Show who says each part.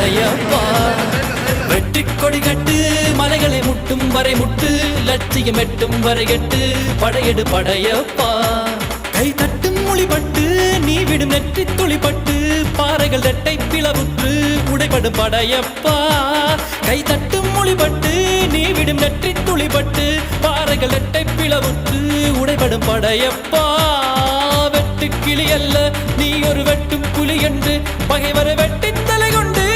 Speaker 1: படையப்பா. வெற்றி கொடி கட்டு மலைகளை முட்டும் வரை முட்டு, லட்சியம் எட்டும் வரை எட்டு, படையெடு படையப்பா. கை தட்டும் மொழிபட்டு நீ விடும் நெற்றி துளிப்பட்டு, பாறைகள் ரெட்டை பிளவுற்று உடைபடும் படையப்பா. கை தட்டும் மொழிபட்டு நீ விடும் நெற்றி துளிப்பட்டு, பாறைகள் ரெட்டை பிளவுற்று உடைபடும் படையப்பா. வெட்டு கிளி அல்ல நீ ஒரு வெட்டும் புலி என்று பகைவரை வெட்டி தலை கொண்டு